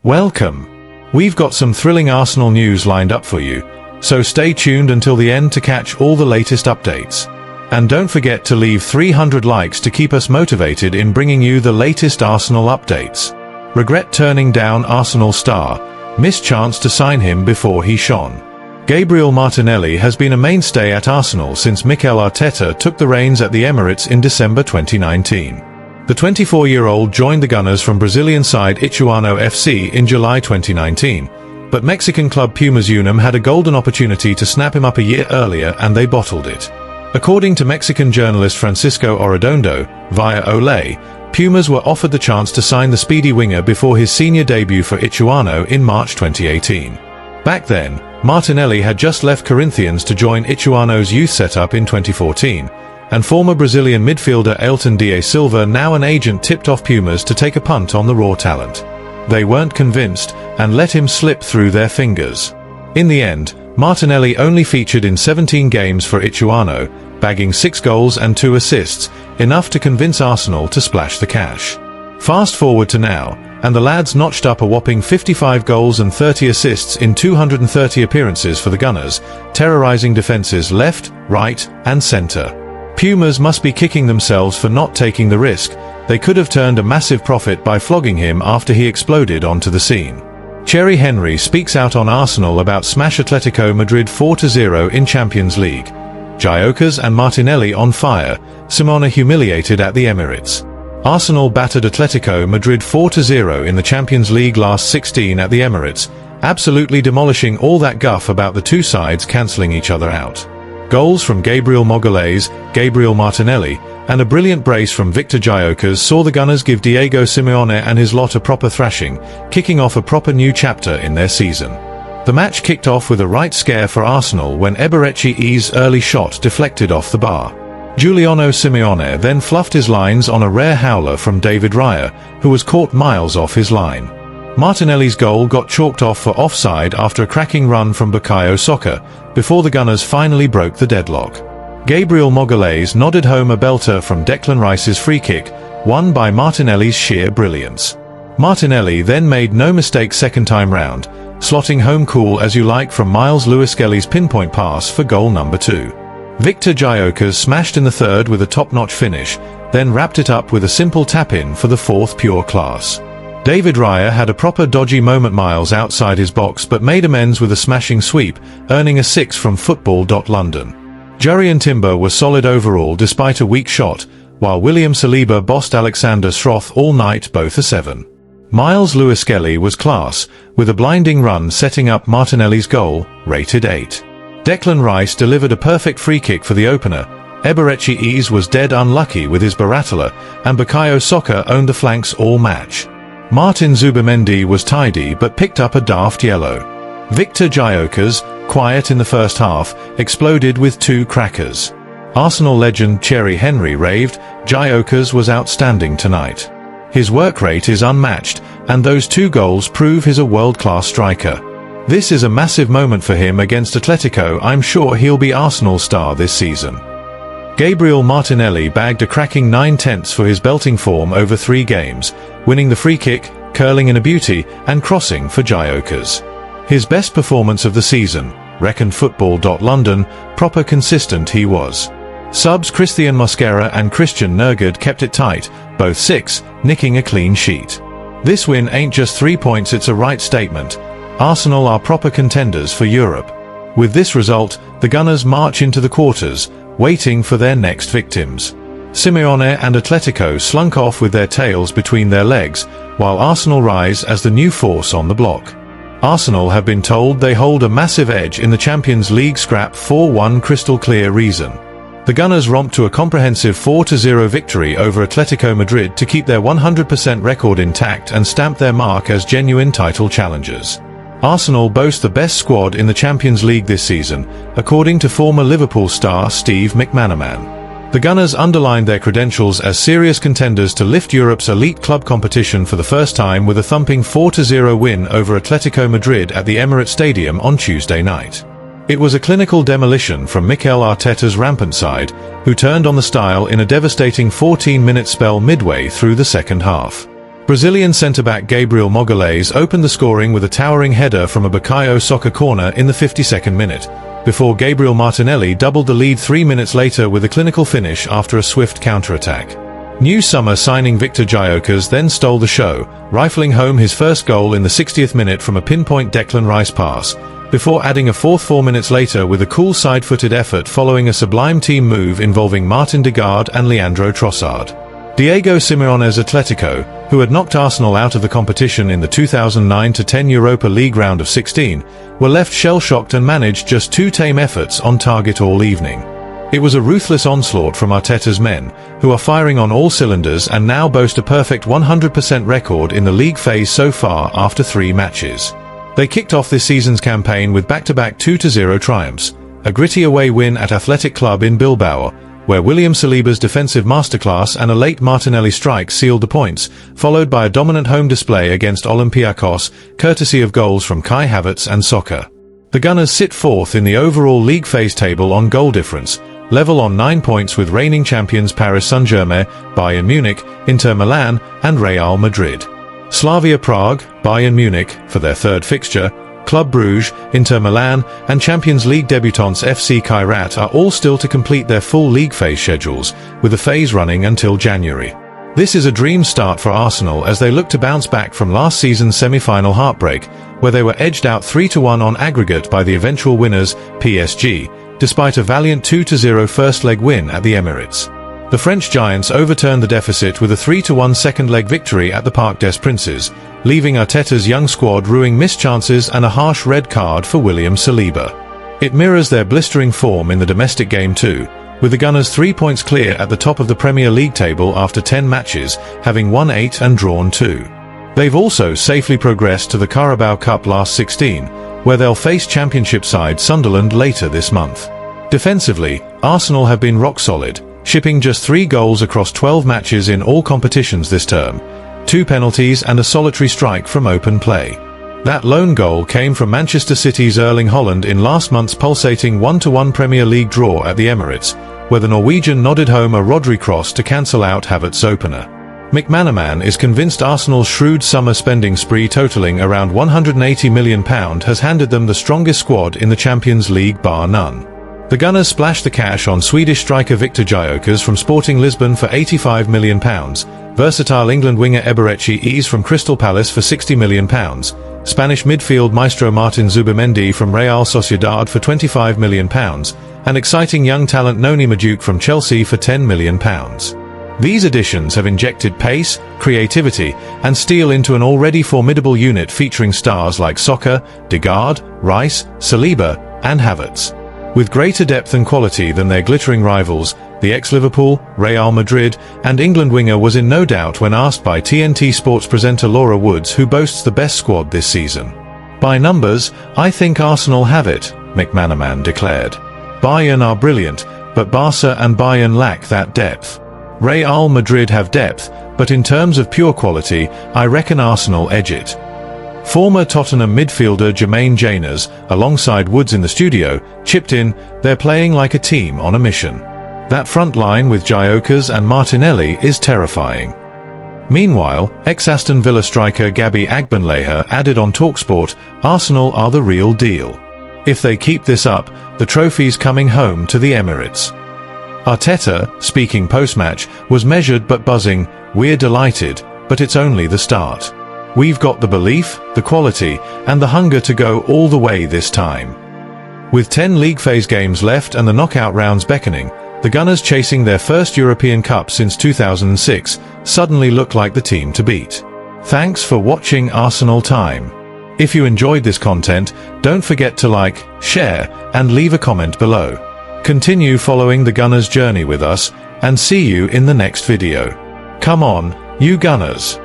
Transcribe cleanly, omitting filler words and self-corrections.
Welcome. We've got some thrilling Arsenal news lined up for you, so stay tuned until the end to catch all the latest updates. And don't forget to leave 300 likes to keep us motivated in bringing you the latest Arsenal updates. Regret turning down Arsenal star, missed chance to sign him before he shone. Gabriel Martinelli has been a mainstay at Arsenal since Mikel Arteta took the reins at the Emirates in December 2019. The 24-year-old joined the Gunners from Brazilian side Ituano FC in July 2019, but Mexican club Pumas Unam had a golden opportunity to snap him up a year earlier and they bottled it. According to Mexican journalist Francisco Arredondo, via Olé, Pumas were offered the chance to sign the speedy winger before his senior debut for Ituano in March 2018. Back then, Martinelli had just left Corinthians to join Ituano's youth setup in 2014, and former Brazilian midfielder Ailton da Silva, now an agent, tipped off Pumas to take a punt on the raw talent. They weren't convinced and let him slip through their fingers. In the end, Martinelli only featured in 17 games for Ituano, bagging 6 goals and 2 assists, enough to convince Arsenal to splash the cash. Fast forward to now, and the lads notched up a whopping 55 goals and 30 assists in 230 appearances for the Gunners, terrorizing defences left, right, and centre. Pumas must be kicking themselves for not taking the risk. They could have turned a massive profit by flogging him after he exploded onto the scene. Thierry Henry speaks out on Arsenal about smash Atletico Madrid 4-0 in Champions League. Gyokeres and Martinelli on fire, Simona humiliated at the Emirates. Arsenal battered Atletico Madrid 4-0 in the Champions League last 16 at the Emirates, absolutely demolishing all that guff about the two sides cancelling each other out. Goals from Gabriel Magalhaes, Gabriel Martinelli, and a brilliant brace from Victor Gyokeres saw the Gunners give Diego Simeone and his lot a proper thrashing, kicking off a proper new chapter in their season. The match kicked off with a right scare for Arsenal when Eberechi's early shot deflected off the bar. Giuliano Simeone then fluffed his lines on a rare howler from David Raya, who was caught miles off his line. Martinelli's goal got chalked off for offside after a cracking run from Bukayo Saka, before the Gunners finally broke the deadlock. Gabriel Magalhaes nodded home a belter from Declan Rice's free kick, won by Martinelli's sheer brilliance. Martinelli then made no mistake second time round, slotting home cool as you like from Miles Lewis-Skelly's pinpoint pass for goal number 2. Victor Gyokeres smashed in the third with a top-notch finish, then wrapped it up with a simple tap-in for the fourth pure class. David Raya had a proper dodgy moment miles outside his box but made amends with a smashing sweep, earning a 6 from Football.London. Jurrien Timber was solid overall despite a weak shot, while William Saliba bossed Alexander Schroth all night, both a 7. Miles Lewis-Skelly was class, with a blinding run setting up Martinelli's goal, rated 8. Declan Rice delivered a perfect free kick for the opener. Eberechi was dead unlucky with his Baratola, and Bukayo Saka owned the flanks all match. Martin Zubimendi was tidy but picked up a daft yellow. Victor Gyokeres, quiet in the first half, exploded with 2 crackers. Arsenal legend Thierry Henry raved, "Gyokeres was outstanding tonight. His work rate is unmatched, and those 2 goals prove he's a world-class striker. This is a massive moment for him against Atletico. I'm sure he'll be Arsenal star this season." Gabriel Martinelli bagged a cracking 9/10 for his belting form over 3 games, winning the free kick, curling in a beauty, and crossing for Gyokeres. His best performance of the season, reckoned Football.London, proper consistent he was. Subs Christian Mosquera and Christian Nørgaard kept it tight, both 6, nicking a clean sheet. This win ain't just 3 points, it's a right statement. Arsenal are proper contenders for Europe. With this result, the Gunners march into the quarters, waiting for their next victims. Simeone and Atletico slunk off with their tails between their legs, while Arsenal rise as the new force on the block. Arsenal have been told they hold a massive edge in the Champions League scrap for one crystal clear reason. The Gunners romped to a comprehensive 4-0 victory over Atletico Madrid to keep their 100% record intact and stamp their mark as genuine title challengers. Arsenal boast the best squad in the Champions League this season, according to former Liverpool star Steve McManaman. The Gunners underlined their credentials as serious contenders to lift Europe's elite club competition for the first time with a thumping 4-0 win over Atletico Madrid at the Emirates Stadium on Tuesday night. It was a clinical demolition from Mikel Arteta's rampant side, who turned on the style in a devastating 14-minute spell midway through the second half. Brazilian centre-back Gabriel Magalhães opened the scoring with a towering header from a Bukayo Saka corner in the 52nd minute, before Gabriel Martinelli doubled the lead 3 minutes later with a clinical finish after a swift counter-attack. New summer signing Victor Gyokeres then stole the show, rifling home his first goal in the 60th minute from a pinpoint Declan Rice pass, before adding a fourth 4 minutes later with a cool side-footed effort following a sublime team move involving Martin Odegaard and Leandro Trossard. Diego Simeone's Atletico, who had knocked Arsenal out of the competition in the 2009-10 Europa League round of 16, were left shell-shocked and managed just 2 tame efforts on target all evening. It was a ruthless onslaught from Arteta's men, who are firing on all cylinders and now boast a perfect 100% record in the league phase so far after 3 matches. They kicked off this season's campaign with back-to-back 2-0 triumphs, a gritty away win at Athletic Club in Bilbao, where William Saliba's defensive masterclass and a late Martinelli strike sealed the points, followed by a dominant home display against Olympiacos, courtesy of goals from Kai Havertz and Saka. The Gunners sit 4th in the overall league phase table on goal difference, level on 9 points with reigning champions Paris Saint-Germain, Bayern Munich, Inter Milan and Real Madrid. Slavia Prague, Bayern Munich, for their 3rd fixture, Club Brugge, Inter Milan, and Champions League debutants FC Kairat are all still to complete their full league phase schedules, with the phase running until January. This is a dream start for Arsenal as they look to bounce back from last season's semi-final heartbreak, where they were edged out 3-1 on aggregate by the eventual winners, PSG, despite a valiant 2-0 first-leg win at the Emirates. The French Giants overturned the deficit with a 3-1 second-leg victory at the Parc des Princes, leaving Arteta's young squad ruining missed chances and a harsh red card for William Saliba. It mirrors their blistering form in the domestic game too, with the Gunners 3 points clear at the top of the Premier League table after 10 matches, having won 8 and drawn 2. They've also safely progressed to the Carabao Cup last 16, where they'll face Championship side Sunderland later this month. Defensively, Arsenal have been rock solid, shipping just 3 goals across 12 matches in all competitions this term, 2 penalties and a solitary strike from open play. That lone goal came from Manchester City's Erling Haaland in last month's pulsating 1-1 Premier League draw at the Emirates, where the Norwegian nodded home a Rodri cross to cancel out Havertz's opener. McManaman is convinced Arsenal's shrewd summer spending spree totalling around £180 million has handed them the strongest squad in the Champions League bar none. The Gunners splashed the cash on Swedish striker Victor Gyokeres from Sporting Lisbon for £85 million, versatile England winger Eberechi eased from Crystal Palace for £60 million, Spanish midfield maestro Martin Zubimendi from Real Sociedad for £25 million, and exciting young talent Noni Madueke from Chelsea for £10 million. These additions have injected pace, creativity, and steel into an already formidable unit featuring stars like Saka, Odegaard, Rice, Saliba, and Havertz. With greater depth and quality than their glittering rivals, the ex-Liverpool, Real Madrid, and England winger was in no doubt when asked by TNT Sports presenter Laura Woods who boasts the best squad this season. "By numbers, I think Arsenal have it," McManaman declared. "Bayern are brilliant, but Barca and Bayern lack that depth. Real Madrid have depth, but in terms of pure quality, I reckon Arsenal edge it." Former Tottenham midfielder Jermaine Janers, alongside Woods in the studio, chipped in, "They're playing like a team on a mission. That front line with Gyokeres and Martinelli is terrifying." Meanwhile, ex-Aston Villa striker Gabby Agbonlahor added on TalkSport, "Arsenal are the real deal. If they keep this up, the trophy's coming home to the Emirates." Arteta, speaking post-match, was measured but buzzing, "We're delighted, but it's only the start. We've got the belief, the quality, and the hunger to go all the way this time." With 10 league phase games left and the knockout rounds beckoning, the Gunners, chasing their first European Cup since 2006, suddenly look like the team to beat. Thanks for watching Arsenal Time. If you enjoyed this content, don't forget to like, share, and leave a comment below. Continue following the Gunners' journey with us, and see you in the next video. Come on, you Gunners!